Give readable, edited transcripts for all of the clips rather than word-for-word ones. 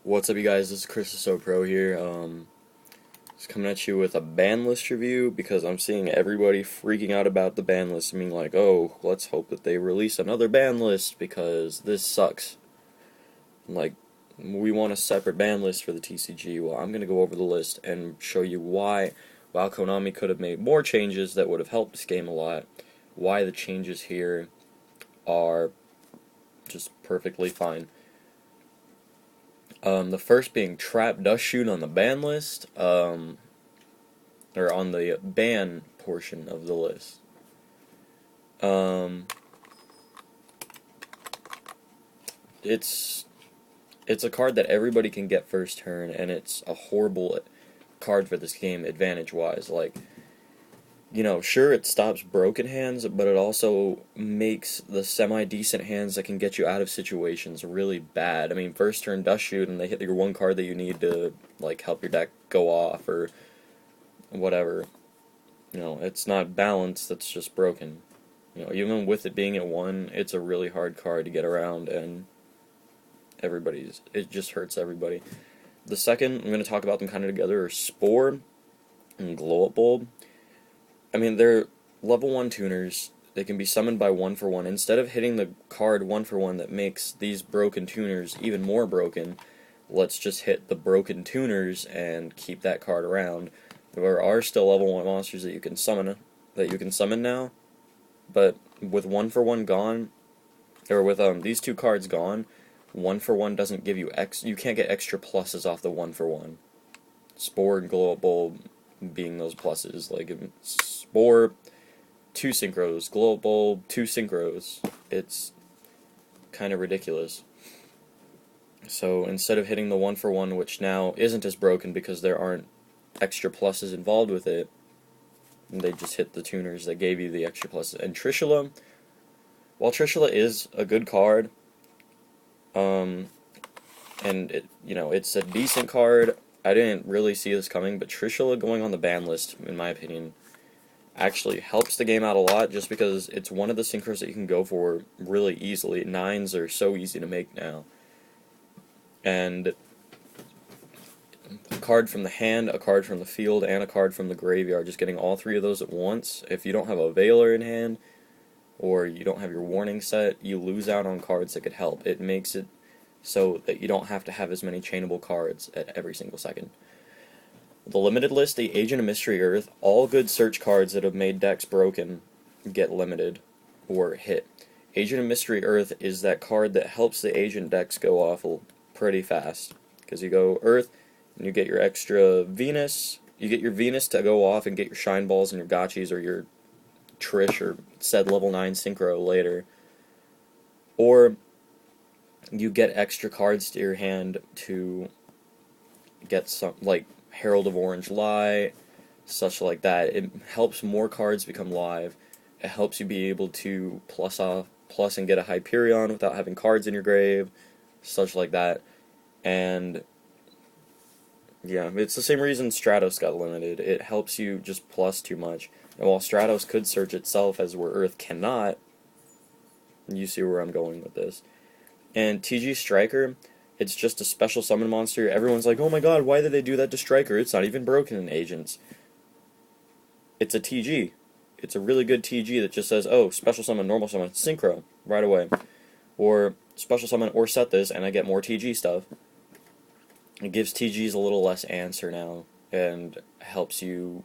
What's up, you guys? This is Chris the So Pro here. Just coming at you with a ban list review because I'm seeing everybody freaking out about the ban list, and being like, "Oh, let's hope that they release another ban list because this sucks." Like, we want a separate ban list for the TCG. Well, I'm gonna go over the list and show you why, while Konami could have made more changes that would have helped this game a lot, why the changes here are just perfectly fine. The first being Trap Dust Shoot on the ban list, or on the ban portion of the list. Um, it's a card that everybody can get first turn, and it's a horrible card for this game advantage-wise. Like, sure, it stops broken hands, but it also makes the semi-decent hands that can get you out of situations really bad. I mean, first turn Dust Shoot, and they hit your one card that you need to, like, help your deck go off, or whatever. It's not balanced, it's just broken. Even with it being at 1, it's a really hard card to get around, and it just hurts everybody. The second, I'm going to talk about them kind of together, are Spore and Glow Up Bulb. I mean, they're level 1 tuners. They can be summoned by 1-for-1. Instead of hitting the card 1-for-1 that makes these broken tuners even more broken, let's just hit the broken tuners and keep that card around. There are still level 1 monsters that you can summon now, but with 1-for-1 gone, or with these two cards gone, 1-for-1 doesn't give you you can't get extra pluses off the 1-for-1. Spore and Glow Up Bulb being those pluses. Like, Spore, 2 synchros, Glow Up Bulb, 2 synchros. It's kind of ridiculous. So instead of hitting the 1-for-1, which now isn't as broken because there aren't extra pluses involved with it, they just hit the tuners that gave you the extra pluses. And Trishula, while Trishula is a good card, and it's a decent card, I didn't really see this coming, but Trishula going on the ban list, in my opinion, actually helps the game out a lot, just because it's one of the synchros that you can go for really easily. 9s are so easy to make now. And a card from the hand, a card from the field, and a card from the graveyard, just getting all 3 of those at once. If you don't have a Veiler in hand, or you don't have your warning set, you lose out on cards that could help. It makes it so that you don't have to have as many chainable cards at every single second. The limited list, the Agent of Mystery Earth, all good search cards that have made decks broken get limited or hit. Agent of Mystery Earth is that card that helps the Agent decks go off pretty fast, because you go Earth, and you get your extra Venus, you get your Venus to go off and get your Shine Balls and your Gotchis or your Trish or said level 9 Synchro later. Or you get extra cards to your hand to get some, like Herald of Orange Light, such like that. It helps more cards become live. It helps you be able to plus and get a Hyperion without having cards in your grave, such like that. And yeah, it's the same reason Stratos got limited. It helps you just plus too much. And while Stratos could search itself as where Earth cannot, you see where I'm going with this. And TG Striker, it's just a special summon monster. Everyone's like, oh my god, why did they do that to Striker? It's not even broken in Agents. It's a TG. It's a really good TG that just says, oh, special summon, normal summon, synchro, right away. Or special summon or set this, and I get more TG stuff. It gives TGs a little less answer now, and helps nerf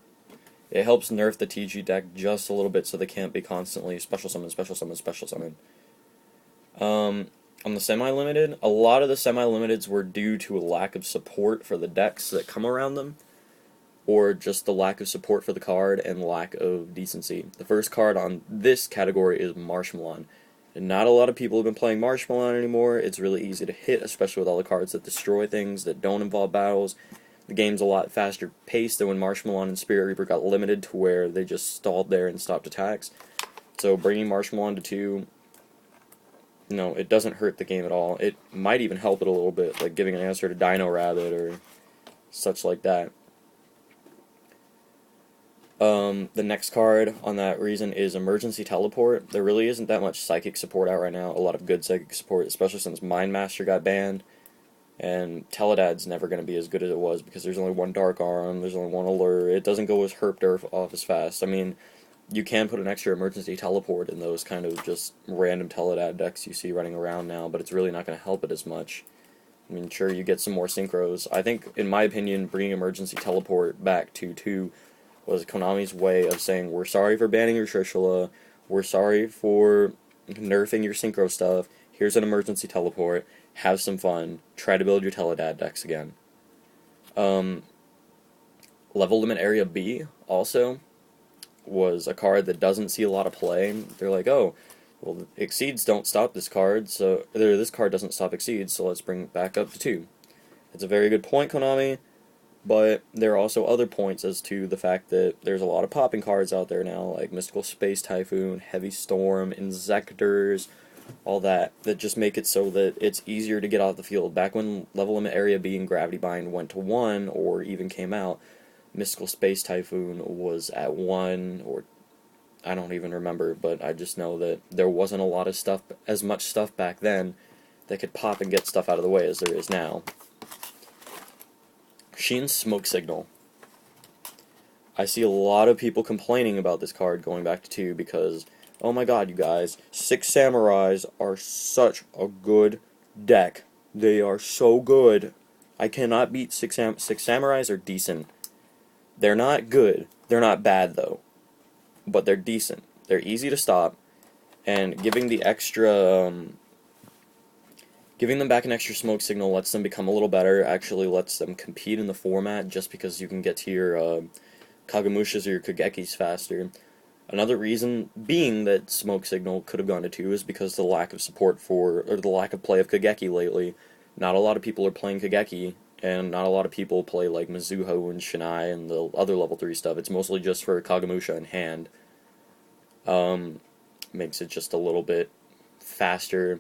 the TG deck just a little bit so they can't be constantly special summon, special summon, special summon. On the semi-limited, a lot of the semi-limiteds were due to a lack of support for the decks that come around them, or just the lack of support for the card and lack of decency. The first card on this category is Marshmallow. And not a lot of people have been playing Marshmallow anymore. It's really easy to hit, especially with all the cards that destroy things, that don't involve battles. The game's a lot faster paced than when Marshmallow and Spirit Reaper got limited to where they just stalled there and stopped attacks. So bringing Marshmallow to 2, it doesn't hurt the game at all. It might even help it a little bit, like giving an answer to Dino Rabbit or such like that. The next card on that reason is Emergency Teleport. There really isn't that much psychic support out right now. A lot of good psychic support, especially since Mind Master got banned. And Teledad's never going to be as good as it was because there's only one Dark Arm, there's only one Allure, it doesn't go as Herp Derp off as fast. I mean, you can put an extra emergency teleport in those kind of just random Teledad decks you see running around now, but it's really not going to help it as much. I mean, sure, you get some more synchros. I think, in my opinion, bringing emergency teleport back to 2 was Konami's way of saying, we're sorry for banning your Trishula, we're sorry for nerfing your synchro stuff, here's an emergency teleport, have some fun, try to build your Teledad decks again. Level Limit Area B, also, was a card that doesn't see a lot of play. They're like, oh, well, Exceeds don't stop this card, so this card doesn't stop Exceeds, so let's bring it back up to 2. It's a very good point, Konami, but there are also other points as to the fact that there's a lot of popping cards out there now, like Mystical Space Typhoon, Heavy Storm, Inzekitors, all that just make it so that it's easier to get off the field. Back when Level Limit Area B and Gravity Bind went to 1, or even came out, Mystical Space Typhoon was at 1, or I don't even remember, but I just know that there wasn't a lot of stuff, as much stuff back then that could pop and get stuff out of the way as there is now. Sheen's Smoke Signal. I see a lot of people complaining about this card going back to 2 because, oh my god, you guys, 6 Samurais are such a good deck. They are so good. I cannot beat 6 Samurais are decent. They're not good. They're not bad, though. But they're decent. They're easy to stop, and giving the extra, giving them back an extra smoke signal lets them become a little better, actually lets them compete in the format, just because you can get to your Kagemushas or your Kagekis faster. Another reason being that Smoke Signal could have gone to 2 is because the lack of support for, or the lack of play of Kageki lately. Not a lot of people are playing Kageki, and not a lot of people play like Mizuho and Shinai and the other level 3 stuff. It's mostly just for Kagemusha in hand. Makes it just a little bit faster,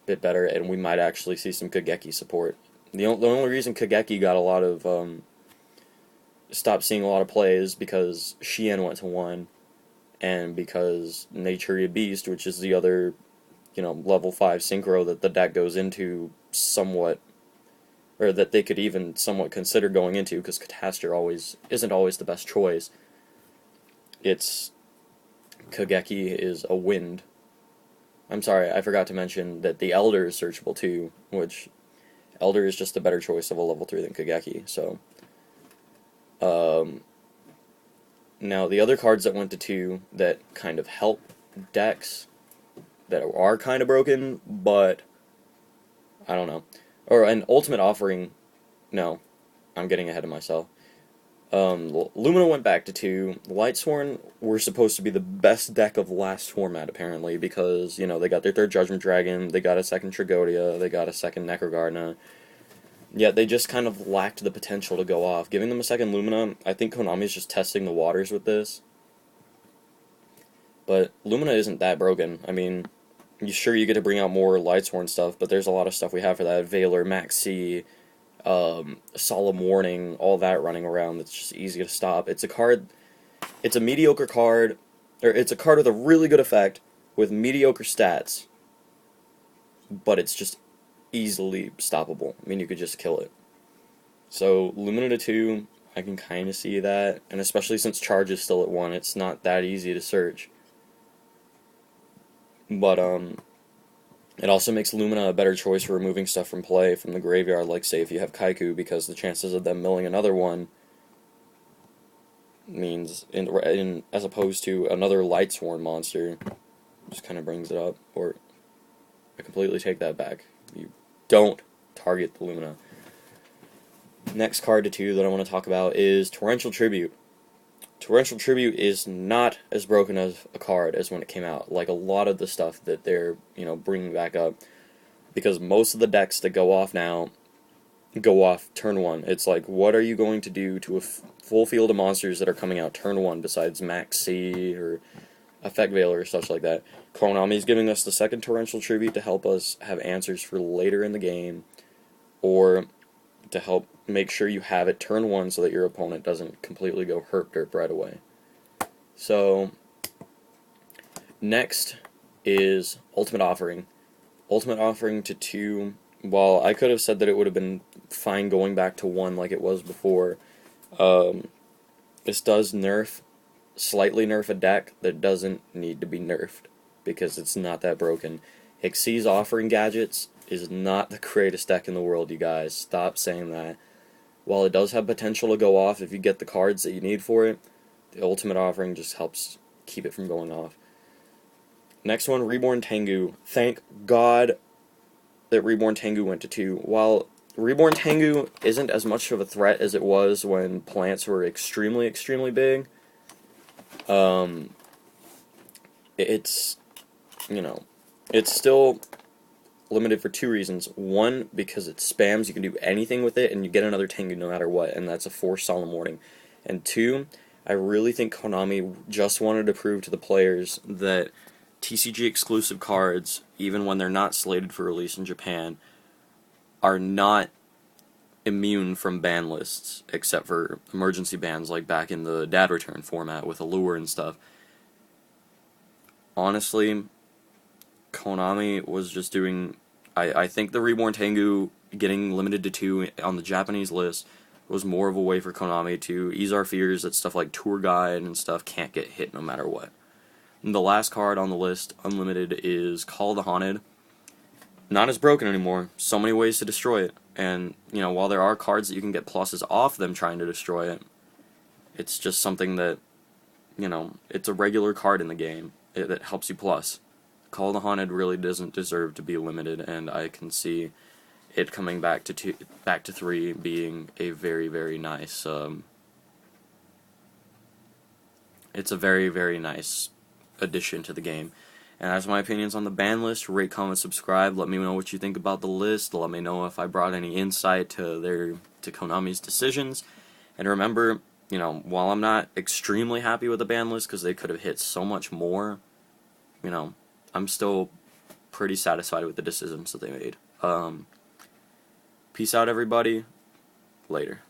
bit better, and we might actually see some Kageki support. The only reason Kageki got a lot of, stopped seeing a lot of play is because Shien went to 1, and because Naturia Beast, which is the other, level 5 synchro that the deck goes into somewhat, or that they could even somewhat consider going into, because Catastor isn't always the best choice. Kageki is a wind. I'm sorry, I forgot to mention that the Elder is searchable too, which Elder is just a better choice of a level 3 than Kageki, so. Now, the other cards that went to 2 that kind of help decks that are kind of broken, but I don't know. Or an Ultimate Offering, no, I'm getting ahead of myself. Lumina went back to 2. Lightsworn were supposed to be the best deck of last format, apparently, because, they got their 3rd Judgment Dragon, they got a 2nd Tragodia, they got a 2nd Necrogarna. Yet they just kind of lacked the potential to go off. Giving them a 2nd Lumina, I think Konami's just testing the waters with this. But Lumina isn't that broken. I mean, you get to bring out more Lightsworn stuff, but there's a lot of stuff we have for that. Valor, Maxi, Solemn Warning, all that running around that's just easy to stop. It's a mediocre card, or it's a card with a really good effect, with mediocre stats, but it's just easily stoppable. I mean, you could just kill it. So, Lumina to 2, I can kind of see that, and especially since Charge is still at 1, it's not that easy to search. But, it also makes Lumina a better choice for removing stuff from play from the graveyard, like, say, if you have Kaiku, because the chances of them milling another one means, as opposed to another Lightsworn monster, just kind of brings it up. Or, I completely take that back. You don't target the Lumina. Next card to 2 that I want to talk about is Torrential Tribute. Torrential Tribute is not as broken of a card as when it came out, like a lot of the stuff that they're, bringing back up, because most of the decks that go off now go off turn 1. It's like, what are you going to do to a full field of monsters that are coming out turn 1 besides Maxi or Effect Veil or such like that? Konami's giving us the 2nd Torrential Tribute to help us have answers for later in the game, or to help make sure you have it turn 1 so that your opponent doesn't completely go herp derp right away. So, next is Ultimate Offering. Ultimate Offering to 2 while I could have said that it would have been fine going back to 1 like it was before, this does slightly nerf a deck that doesn't need to be nerfed, because it's not that broken. Xyz offering gadgets is not the greatest deck in the world, you guys. Stop saying that. While it does have potential to go off if you get the cards that you need for it, the ultimate offering just helps keep it from going off. Next one, Reborn Tengu. Thank God that Reborn Tengu went to 2. While Reborn Tengu isn't as much of a threat as it was when plants were extremely, extremely big, it's, it's still limited for 2 reasons. One, because it spams, you can do anything with it, and you get another Tengu no matter what, and that's a forced Solemn Warning. And 2, I really think Konami just wanted to prove to the players that TCG exclusive cards, even when they're not slated for release in Japan, are not immune from ban lists, except for emergency bans like back in the Dad Return format with Allure and stuff. Honestly, Konami was just doing... I think the Reborn Tengu getting limited to 2 on the Japanese list was more of a way for Konami to ease our fears that stuff like Tour Guide and stuff can't get hit no matter what. And the last card on the list, unlimited, is Call of the Haunted. Not as broken anymore. So many ways to destroy it. And, while there are cards that you can get pluses off them trying to destroy it, it's just something that, it's a regular card in the game that helps you plus. Call of the Haunted really doesn't deserve to be limited, and I can see it coming back to 3 being a very, very nice, it's a very, very nice addition to the game. And that's my opinions on the ban list. Rate, comment, subscribe. Let me know what you think about the list. Let me know if I brought any insight to Konami's decisions. And remember, while I'm not extremely happy with the ban list because they could have hit so much more, I'm still pretty satisfied with the decisions that they made. Peace out, everybody. Later.